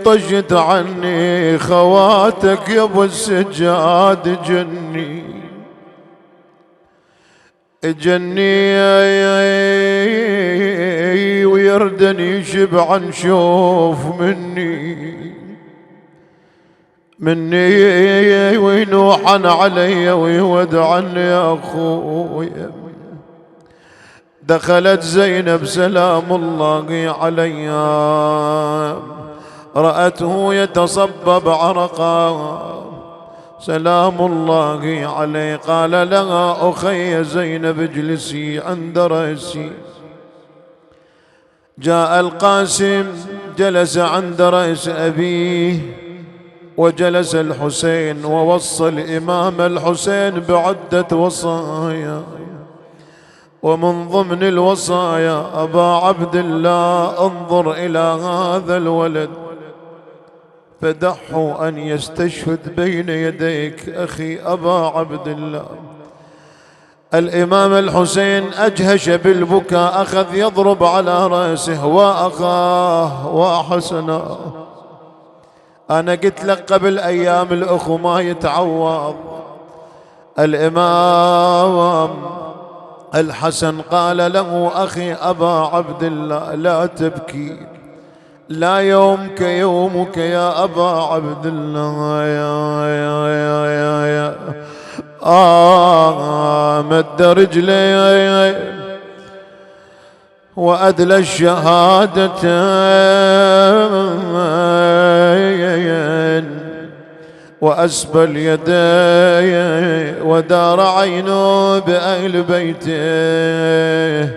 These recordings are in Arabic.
طشت عني خواتك يا ابو السجاد جني جني ويردني شبعا شوف مني وينوحا علي ويودعا يا أخويا. دخلت زينب سلام الله عليها رأته يتصبب عرقا سلام الله عليه قال لها أخي زينب اجلسي عند رأسي. جاء القاسم جلس عند رأس أبيه وجلس الحسين ووصى الإمام الحسين بعدة وصايا ومن ضمن الوصايا أبا عبد الله انظر إلى هذا الولد فدعه أن يستشهد بين يديك أخي أبا عبد الله. الإمام الحسين أجهش بالبكاء أخذ يضرب على رأسه وأخاه وحسنا. أنا قلت لك قبل أيام الأخو ما يتعوض. الإمام الحسن قال له أخي أبا عبد الله لا تبكي لا يومك يومك يا أبا عبد الله يا مد رجلي وأدلى الشهادتين وأسبل يديه ودار عينه بأهل بيته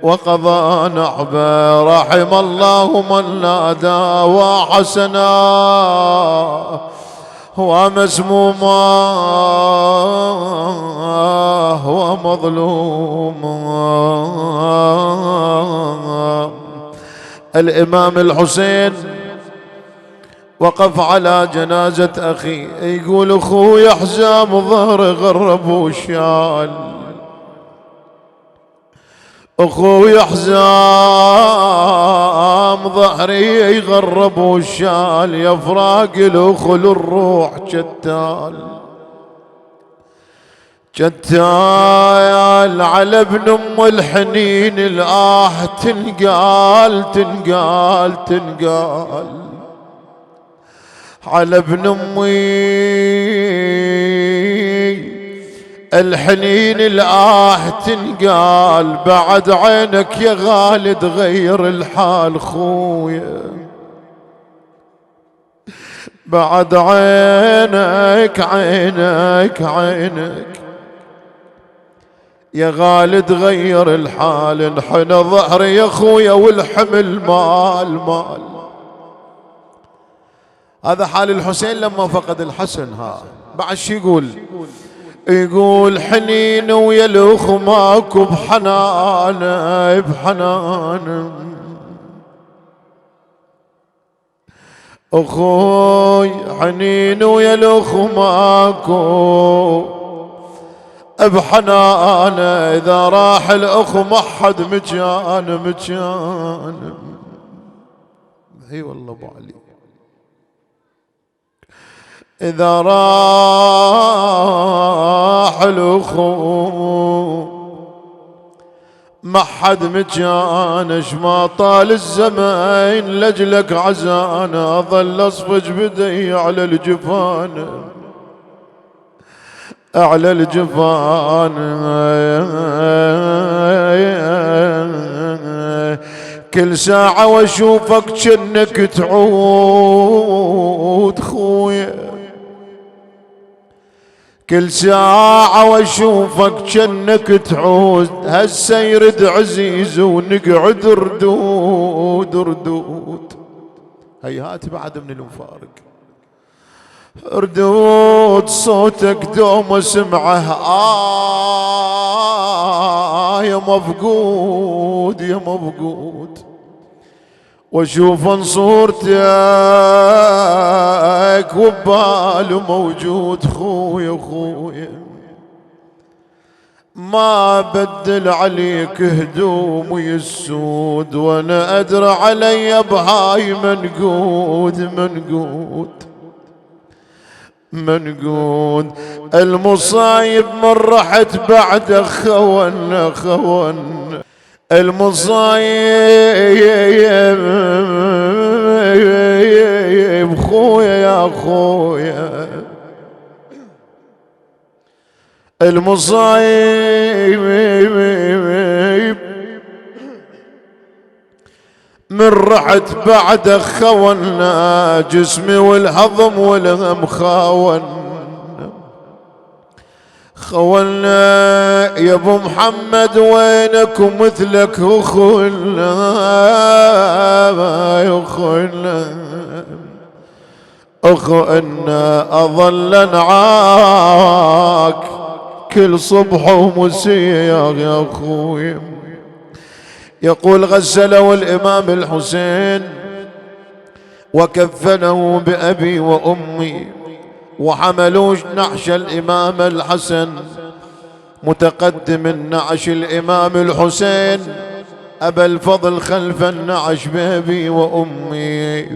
وقضى نحبه. رحم الله من نادى وحسنا ومسموما ومظلوما. الإمام الحسين وقف على جنازة أخي يقول أخوي حزام ظهر غرب وشال أخوي حزام ظهري يغرب وشال يا فراق الأخو للروح شتال شتال على ابن ام الحنين الآه تنقال تنقال تنقال على ابن امي الحنين الآه تنقال بعد عينك يا غالد غير الحال خويا بعد عينك عينك عينك يا غالد غير الحال انحنى ظهري يا خويا والحمل مال مال. هذا حال الحسين لما فقد الحسن. ها بعد شي يقول حنين ويا الأخ ماكو بحنانه بحنانه أخوي حنين ويا الأخ ماكو بحنانه إذا راح الأخ ما حد مكان مكان. اي والله ابو علي إذا راح الأخو ما حد مكانش ما طال الزمان لجلك عزانة ظل أصفج بدي على الجفان على الجفان. كل ساعة واشوفك جنك تعود خويا كل ساعة واشوفك جنك تعود هسه يرد عزيز ونقعد ردود ردود. هيهات بعد من المفارق ردود صوتك دوم سمعه يا مفقود يا مفقود واشوف صورتك وباله موجود خويا خويا. ما بدل عليك هدومي السود، وانا ادرى علي بهاي منقود. المصايب من رحت بعد خون المصايب خويا يا خويا، المصايب من رحت بعد خونا، جسمي والهضم والهم خونا يا ابو محمد، وينك ومثلك اخونا يا اخونا، اخونا اظل نعاك كل صبح ومسية يا اخوي. يقول غسله الامام الحسين وكفنه بابي وامي، وحملوا نعش الامام الحسن، متقدم النعش الامام الحسين، ابا الفضل خلف النعش بابي وامي.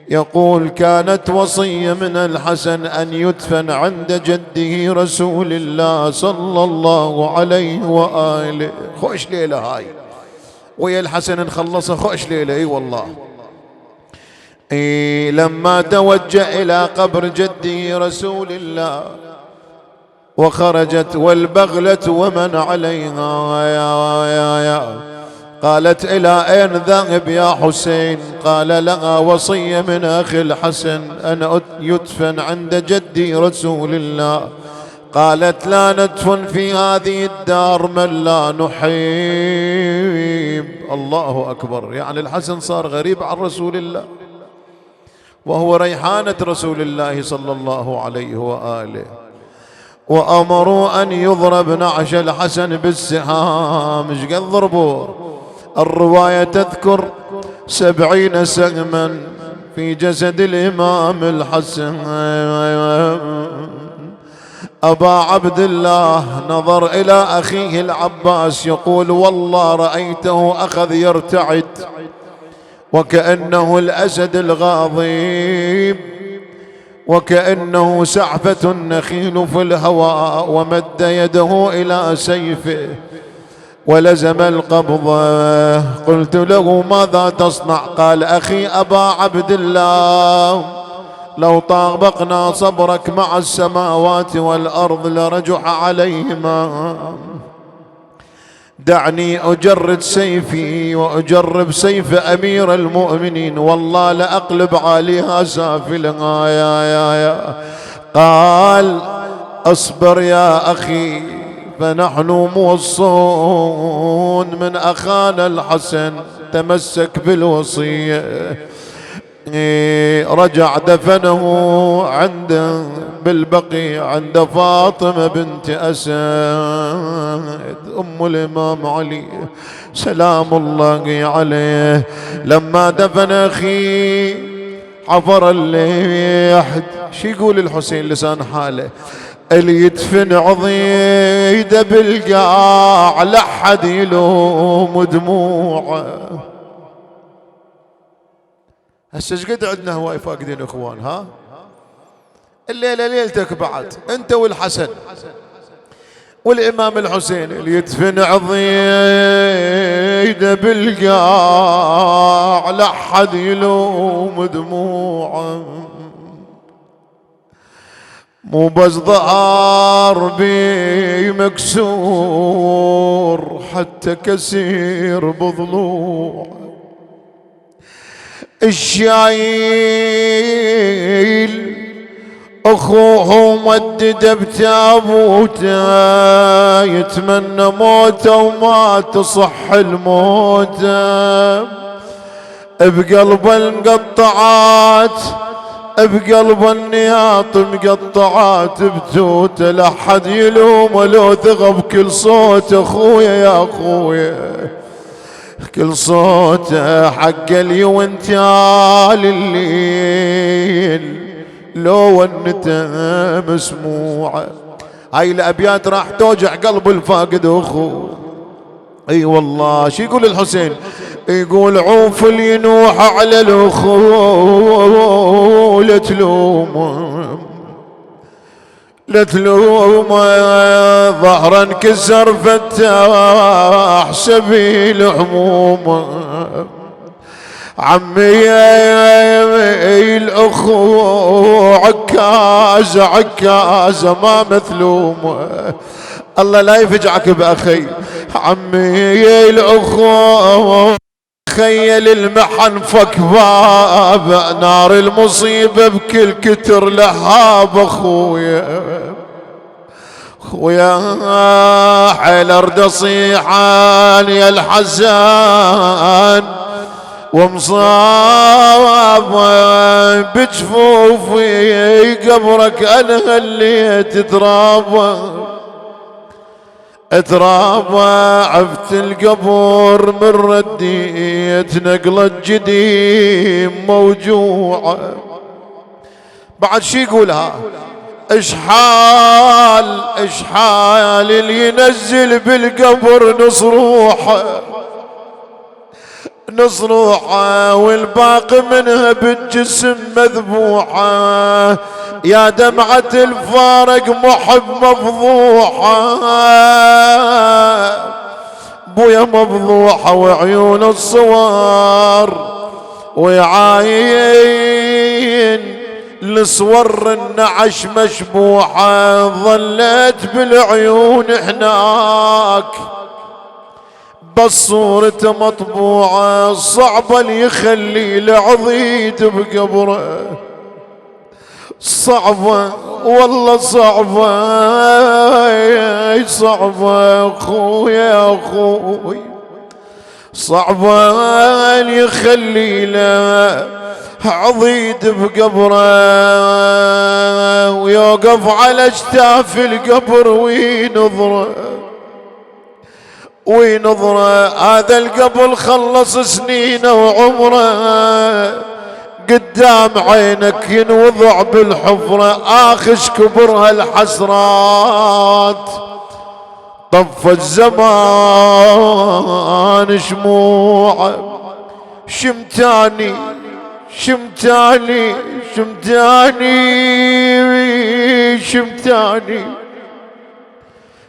يقول كانت وصية من الحسن أن يدفن عند جده رسول الله صلى الله عليه وآله. خوش ليلة هاي ويا الحسن نخلصها، خوش ليلة اي والله. لما توجه إلى قبر جده رسول الله وخرجت والبغلة ومن عليها يا قالت إلى أين ذهب يا حسين؟ قال لها وصية من أخي الحسن أن يدفن عند جدي رسول الله. قالت لا ندفن في هذه الدار من لا نحيب. الله أكبر، يعني الحسن صار غريب عن رسول الله وهو ريحانة رسول الله صلى الله عليه وآله. وأمروا أن يضرب نعش الحسن بالسهام. ايش قد ضربوه؟ الرواية تذكر 70 سهما في جسد الإمام الحسن. أبا عبد الله نظر إلى أخيه العباس يقول والله رأيته أخذ يرتعد وكأنه الأسد الغاضب، وكأنه سعفة النخيل في الهواء، ومد يده إلى سيفه ولزم القبضة. قلت له ماذا تصنع؟ قال أخي أبا عبد الله لو طابقنا صبرك مع السماوات والأرض لرجح عليهما، دعني أجرد سيفي وأجرب سيف أمير المؤمنين، والله لأقلب عليها سافلها يا. قال أصبر يا أخي فنحن موصون من أخانا الحسن، تمسك بالوصية. رجع دفنه عند بالبقيع عند فاطمة بنت أسد أم الإمام علي سلام الله عليه. لما دفن أخي عفر الليحد. شو يقول الحسين لسان حاله؟ اللي يدفن عضيده بالقاع لحد يلوم دموعه. هسه ايش قد عندنا هواي فاقدين اخوان؟ ها الليله ليلتك بعد انت والحسن والامام الحسين، اللي يدفن عضيده بالقاع لحد يلوم دموعه، مو بس ظهر بي مكسور حتى كسير بضلوع. الشايل اخوه مدد بتابوته يتمنى موته وما تصح الموته، بقلب المقطعات بقلب النياط مقطعات بتوته، لحد يلوم لو ثغب كل صوت اخويا يا اخويا، كل صوته حق اليونتال الليل لو ونته مسموعه. هاي الأبيات راح توجع قلب الفاقد أخوه. اي والله. شي يقول الحسين؟ يقول عوف ينوح على الأخو لا تلوم ظهرا انكسر فتاح سبيل هموم. عمي الأخو عكاز ما مثلوم. الله لا يفجعك بأخي. عمي الأخو خيل المحن فك باب نار المصيبة بكل كتر لهاب. خويا حيل ارد صيحان يا الحزان ومصاب بجفوفي قبرك انا هليت اترابى عفت القبر من رديت نقلة جديم موجوعة. بعد شي يقولها؟ اشحال اللي ينزل بالقبر نصروحه والباقي منها بالجسم مذبوحه. يا دمعة الفارق محب مفضوحه بويا مفضوحه وعيون الصوار ويعاين لصور النعش مشبوحه. ظلت بالعيون هناك بس صورته مطبوعة. صعبة اللي يخلي العضيد بقبره صعبة والله صعبة اخويا صعبة اللي يخلي له عضيد بقبره ويوقف على اجتاف القبر وينظره. هذا القبل خلص سنينه وعمره قدام عينك ينوضع بالحفرة. آخش كبرها الحسرات طف الزمان شموعه.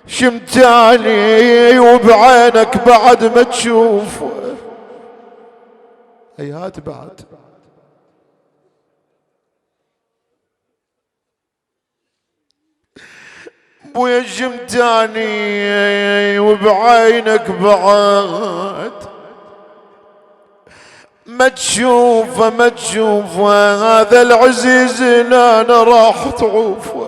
شمتاني وبعينك بعد ما تشوف. هيهات بعد بويا شمتاني وبعينك بعد ما تشوفه. هذا العزيز لا انا راح تعوفه.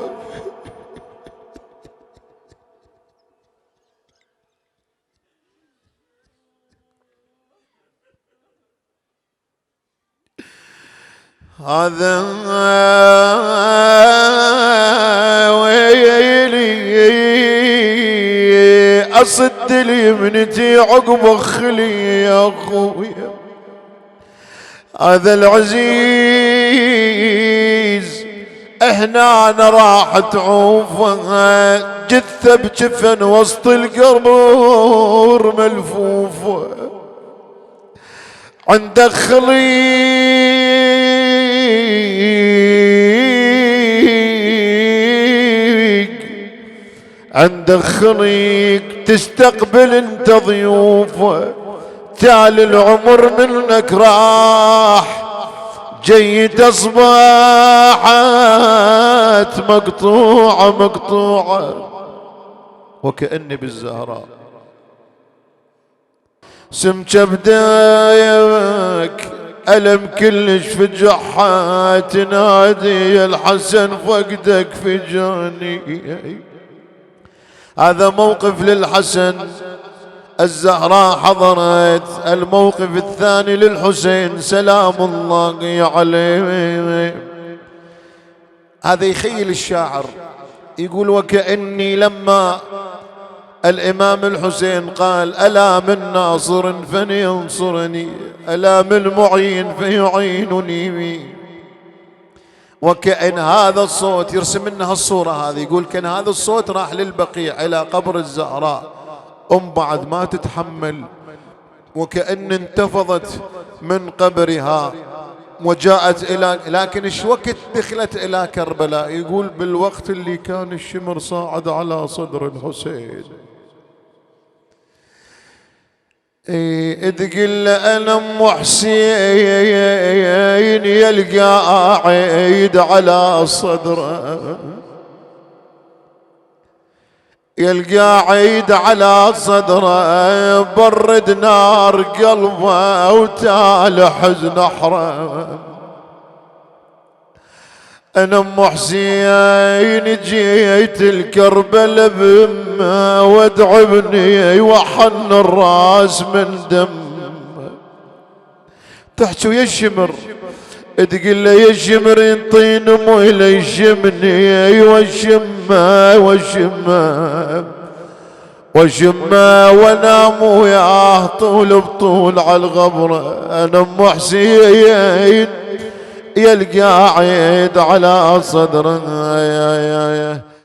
هذا ويلي أصد اليمنتي عقب خلي يا أخويا. هذا العزيز هنا أنا راح تعوفه. جثة بجفن وسط القبور ملفوفة. عندك عندك خليق تستقبل انت ضيوفه. تالي العمر منك راح جيت اصبحت مقطوعة وكأني بالزهراء. سمك بدايك ألم كلش فجعها تنادي يا الحسن فقدك فجاني. هذا موقف للحسن. الزهراء حضرت. الموقف الثاني للحسين سلام الله عليه. هذا يخيل الشاعر يقول وكأني لما الإمام الحسين قال ألا من ناصر فلينصرني ألا من معين فيعينني وكأن هذا الصوت يرسم لنا الصورة هذه، يقول كان هذا الصوت راح للبقيع إلى قبر الزهراء، بعد ما تتحمل، وكأن انتفضت من قبرها وجاءت إلى، لكن إيش وقت دخلت إلى كربلاء؟ يقول بالوقت اللي كان الشمر صاعد على صدر الحسين. تقول له أنا أم حسين يلقى عيد على صدره، يلقى عيد على صدره، برد نار قلبه وتال حزن حرام. أنا أم حسين جيت الكربل بما وادعبني وحن الراس من دم. تحكي يا الشمر، تقول له يا الشمر ينطين موي ليشمني وشمه وشمه وشمه وانام وياه طول بطول على الغبره. انا ام حسين يلقى عيد على صدره.